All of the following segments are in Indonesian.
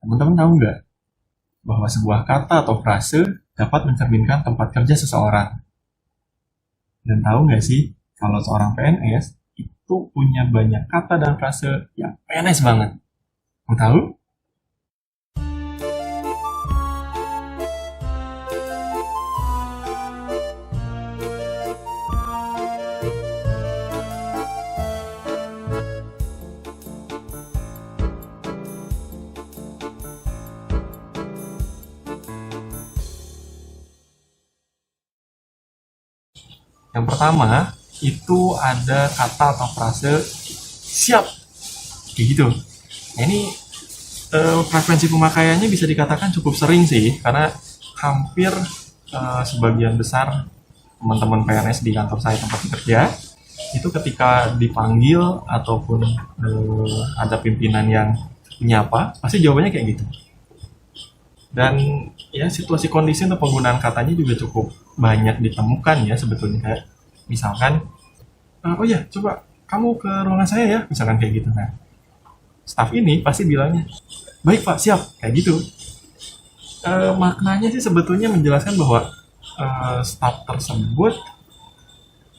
Teman-teman tahu nggak bahwa sebuah kata atau frase dapat mencerminkan tempat kerja seseorang? Dan tahu nggak sih, kalau seorang PNS itu punya banyak kata dan frase yang PNS banget. Mau tahu? Yang pertama, itu ada kata atau frase siap. Kayak gitu. Nah, ini frekuensi pemakaiannya bisa dikatakan cukup sering sih, karena hampir sebagian besar teman-teman PNS di kantor saya tempat bekerja itu ketika dipanggil ataupun ada pimpinan yang menyapa, pasti jawabannya kayak gitu. Dan ya situasi kondisi untuk penggunaan katanya juga cukup banyak ditemukan ya sebetulnya, kayak misalkan oh ya coba kamu ke ruangan saya ya, misalkan kayak gitu. Nah, staff ini pasti bilangnya baik pak, siap, kayak gitu. Maknanya sih sebetulnya menjelaskan bahwa staff tersebut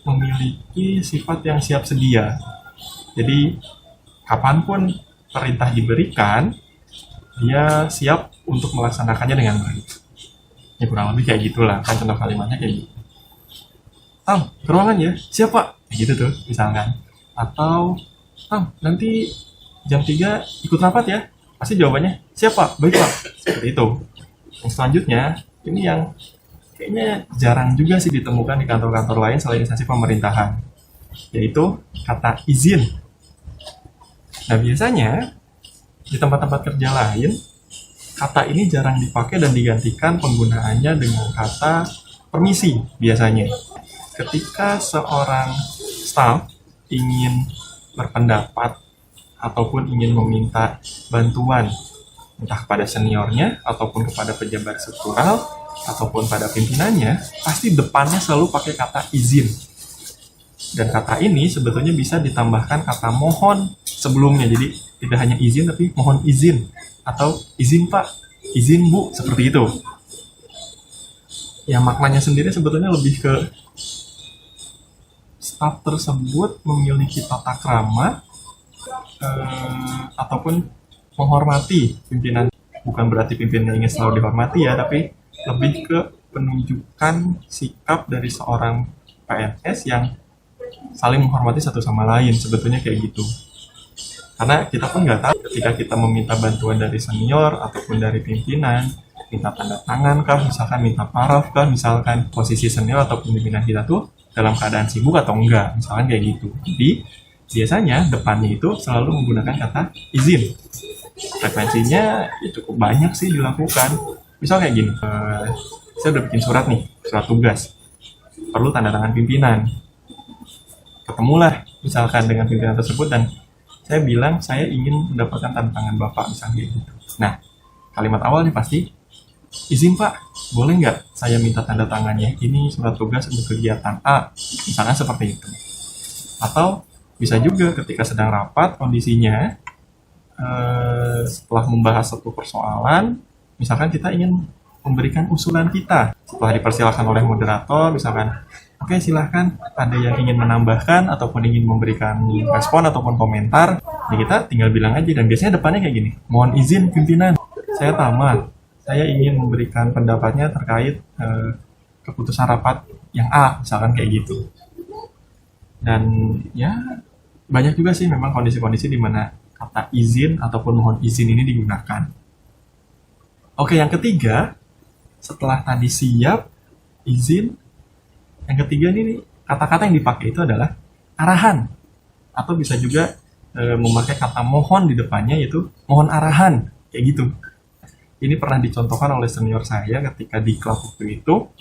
memiliki sifat yang siap sedia. Jadi kapanpun perintah diberikan, dia siap untuk melaksanakannya dengan baik. Ya kurang lebih kayak gitulah, kan contoh kalimatnya kayak gitu. Tam, ke ruangan ya, siap pak, kayak gitu tuh misalkan. Atau Tam, nanti jam 3 ikut rapat ya, pasti jawabannya siap pak, baik pak, seperti itu. Yang selanjutnya, ini yang kayaknya jarang juga sih ditemukan di kantor-kantor lain selain instansi pemerintahan, yaitu kata izin. Nah biasanya di tempat-tempat kerja lain, kata ini jarang dipakai dan digantikan penggunaannya dengan kata permisi biasanya. Ketika seorang staff ingin berpendapat ataupun ingin meminta bantuan entah kepada seniornya ataupun kepada pejabat struktural ataupun pada pimpinannya, pasti depannya selalu pakai kata izin. Dan kata ini sebetulnya bisa ditambahkan kata mohon sebelumnya. Jadi tidak hanya izin tapi mohon izin atau izin pak, izin bu, seperti itu. Ya maknanya sendiri sebetulnya lebih ke staf tersebut memiliki tata krama ataupun menghormati pimpinan. Bukan berarti pimpinan ingin selalu dihormati ya, tapi lebih ke penunjukan sikap dari seorang PNS yang saling menghormati satu sama lain, sebetulnya kayak gitu. Karena kita pun nggak tahu ketika kita meminta bantuan dari senior ataupun dari pimpinan, minta tanda tangan kah, misalkan minta paraf kah, misalkan posisi senior atau pimpinan kita tuh dalam keadaan sibuk atau enggak, misalkan kayak gitu. Jadi biasanya depannya itu selalu menggunakan kata izin. Frekuensinya ya cukup banyak sih dilakukan. Misal kayak gini, saya udah bikin surat nih, surat tugas, perlu tanda tangan pimpinan. Ketemulah misalkan dengan pimpinan tersebut dan saya bilang saya ingin mendapatkan tanda tangan bapak, misalnya gitu. Nah, kalimat awalnya pasti izin pak, boleh nggak saya minta tanda tangannya, ini surat tugas untuk kegiatan A, misalnya seperti itu. Atau bisa juga ketika sedang rapat kondisinya, setelah membahas satu persoalan, misalkan kita ingin memberikan usulan kita, setelah dipersilakan oleh moderator, misalkan oke, silahkan ada yang ingin menambahkan ataupun ingin memberikan respon ataupun komentar, ya kita tinggal bilang aja. Dan biasanya depannya kayak gini, mohon izin pimpinan, saya tamat, saya ingin memberikan pendapatnya terkait keputusan rapat yang A, misalkan kayak gitu. Dan ya banyak juga sih memang kondisi-kondisi di mana kata izin ataupun mohon izin ini digunakan. Oke, yang ketiga, setelah tadi siap, izin, yang ketiga ini kata-kata yang dipakai itu adalah arahan. Atau bisa juga memakai kata mohon di depannya, yaitu mohon arahan, kayak gitu. Ini pernah dicontohkan oleh senior saya ketika di klub waktu itu.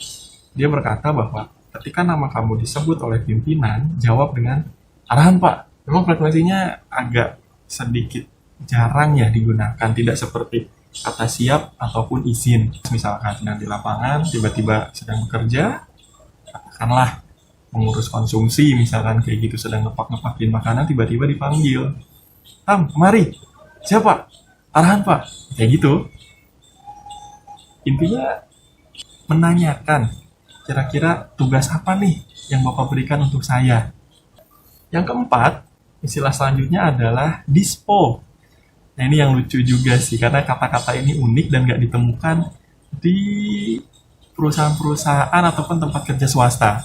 Dia berkata bahwa ketika nama kamu disebut oleh pimpinan, jawab dengan arahan pak. Memang frekuensinya agak sedikit jarang ya digunakan, tidak seperti kata siap ataupun izin. Misalkan sedang di lapangan, tiba-tiba sedang bekerja, katakanlah mengurus konsumsi, misalkan kayak gitu, sedang ngepak-ngepakin makanan, tiba-tiba dipanggil, Tam, kemari, siapa? arahan Pak, kayak gitu. Intinya menanyakan kira-kira tugas apa nih yang Bapak berikan untuk saya. Yang keempat, istilah selanjutnya adalah dispo. Nah ini yang lucu juga sih, karena kata-kata ini unik dan nggak ditemukan di perusahaan-perusahaan ataupun tempat kerja swasta.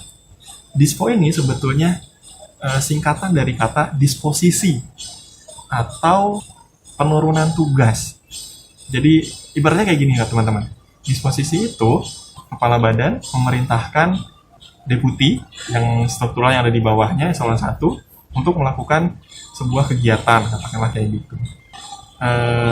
Dispo ini sebetulnya singkatan dari kata disposisi atau penurunan tugas. Jadi ibaratnya kayak gini ya teman-teman. Disposisi itu kepala badan memerintahkan deputi yang struktural yang ada di bawahnya eselon 1 untuk melakukan sebuah kegiatan, katakanlah kayak gitu.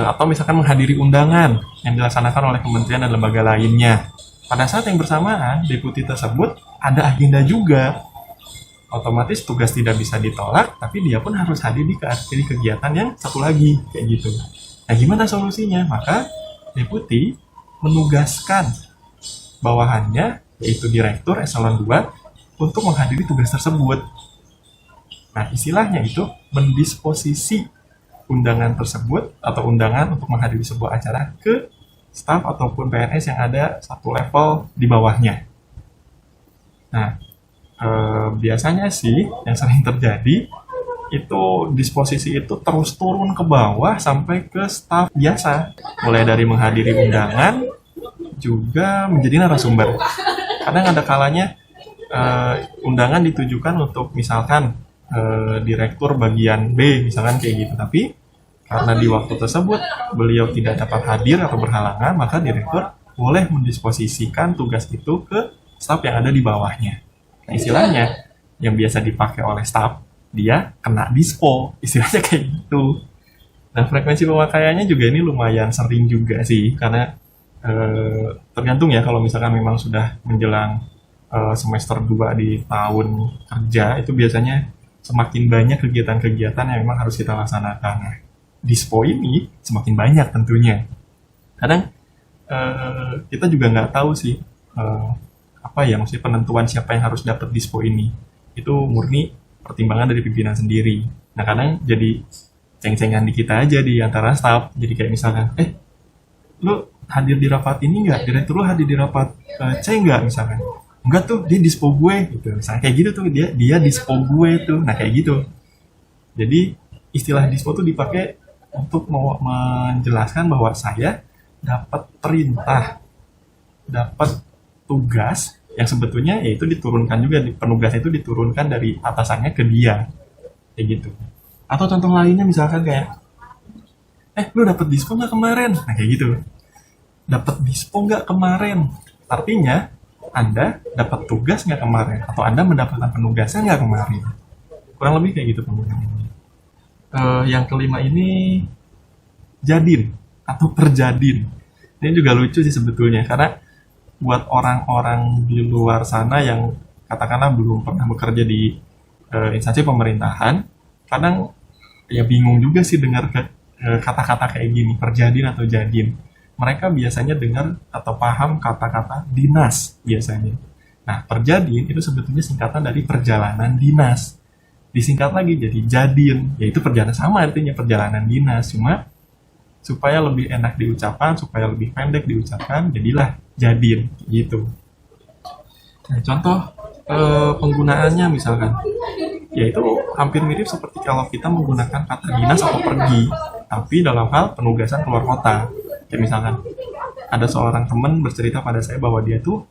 Atau misalkan menghadiri undangan yang dilaksanakan oleh kementerian dan lembaga lainnya. Pada saat yang bersamaan, deputi tersebut ada agenda juga. Otomatis tugas tidak bisa ditolak, tapi dia pun harus hadir di kegiatan yang satu lagi, kayak gitu. Nah, gimana solusinya? Maka deputi menugaskan bawahannya, yaitu direktur eselon 2, untuk menghadiri tugas tersebut. Nah, istilahnya itu mendisposisi undangan tersebut atau undangan untuk menghadiri sebuah acara ke staf ataupun PNS yang ada satu level di bawahnya. Nah, biasanya sih yang sering terjadi itu disposisi itu terus turun ke bawah sampai ke staf biasa, mulai dari menghadiri undangan juga menjadi narasumber. Kadang ada kalanya undangan ditujukan untuk misalkan direktur bagian B misalkan kayak gitu, tapi karena di waktu tersebut beliau tidak dapat hadir atau berhalangan, maka direktur boleh mendisposisikan tugas itu ke staf yang ada di bawahnya. Nah, istilahnya yang biasa dipakai oleh staf, dia kena dispo, istilahnya kayak gitu. Nah, frekuensi pemakaiannya juga ini lumayan sering juga sih, karena tergantung ya, kalau misalkan memang sudah menjelang semester 2 di tahun kerja, itu biasanya semakin banyak kegiatan-kegiatan yang memang harus kita laksanakan. Nah, dispo ini semakin banyak tentunya. Kadang kita juga nggak tahu sih maksudnya penentuan siapa yang harus dapat dispo ini. Itu murni pertimbangan dari pimpinan sendiri. Nah, kadang jadi ceng-cengan di kita aja di antara staf. Jadi kayak misalkan, lu hadir di rapat ini nggak? Direktur lu hadir di rapat C nggak misalkan? Enggak tuh, dia dispo gue gitu. Misalnya kayak gitu tuh, dia dispo gue tuh. Nah, kayak gitu. Jadi istilah dispo tuh dipakai untuk menjelaskan bahwa saya dapat perintah, dapat tugas yang sebetulnya yaitu diturunkan juga, penugasan itu diturunkan dari atasannya ke dia, kayak gitu. Atau contoh lainnya misalkan kayak, lu dapat dispo nggak kemarin? Nah, kayak gitu. Dapat dispo nggak kemarin? Artinya Anda dapat tugas nggak kemarin? Atau Anda mendapatkan penugasan nggak kemarin? Kurang lebih kayak gitu penggunaannya. Yang kelima ini jadin atau perjadin. Ini juga lucu sih sebetulnya, karena buat orang-orang di luar sana yang katakanlah belum pernah bekerja di instansi pemerintahan, kadang ya bingung juga sih dengar kata-kata kayak gini, perjadin atau jadin. Mereka biasanya dengar atau paham kata-kata dinas biasanya. Nah, perjadin itu sebetulnya singkatan dari perjalanan dinas. Disingkat lagi jadi jadin, yaitu perjalanan, sama artinya perjalanan dinas, cuma supaya lebih enak diucapkan, supaya lebih pendek diucapkan, jadilah jadin gitu. Nah, contoh penggunaannya misalkan, yaitu hampir mirip seperti kalau kita menggunakan kata dinas atau pergi, tapi dalam hal penugasan keluar kota. Kayak misalkan ada seorang teman bercerita pada saya bahwa dia tuh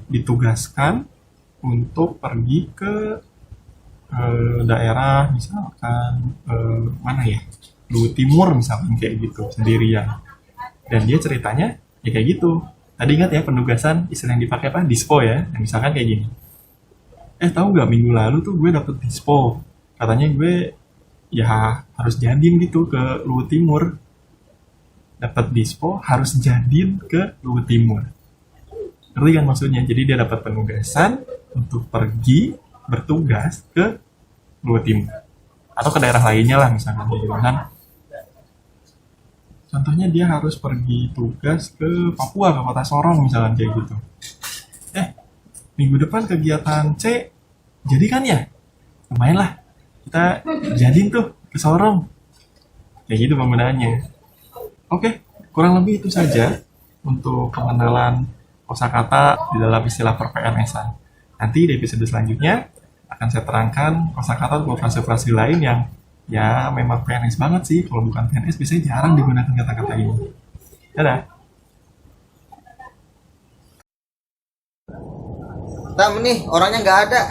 ditugaskan untuk pergi ke daerah misalkan mana ya, Luwu Timur misalkan kayak gitu sendirian, dan dia ceritanya ya kayak gitu. Tadi ingat ya penugasan istilah yang dipakai apa, dispo ya. Nah, misalkan kayak gini, tahu nggak minggu lalu tuh gue dapet dispo, katanya gue ya harus jadin gitu ke Luwu Timur. Dapat dispo harus jadin ke Luwu Timur, ngerti kan maksudnya? Jadi dia dapat penugasan untuk pergi bertugas ke Luwu Timur atau ke daerah lainnya lah misalkan gitu kan. Contohnya dia harus pergi tugas ke Papua, ke kota Sorong misalkan kayak gitu. Minggu depan kegiatan C jadi kan ya, lumayan lah kita jadiin tuh ke Sorong. Kayak gitu penggunaannya. Oke, kurang lebih itu saja untuk pengenalan kosakata di dalam istilah per-PNS-an. Nanti di episode selanjutnya akan saya terangkan kosakata atau frase-frase lain yang ya memang PNS banget sih. Kalau bukan PNS biasanya jarang digunakan kata-kata ini. Dadah. Tam nih, orangnya nggak ada.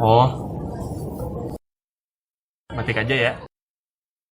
Oh, batik aja ya.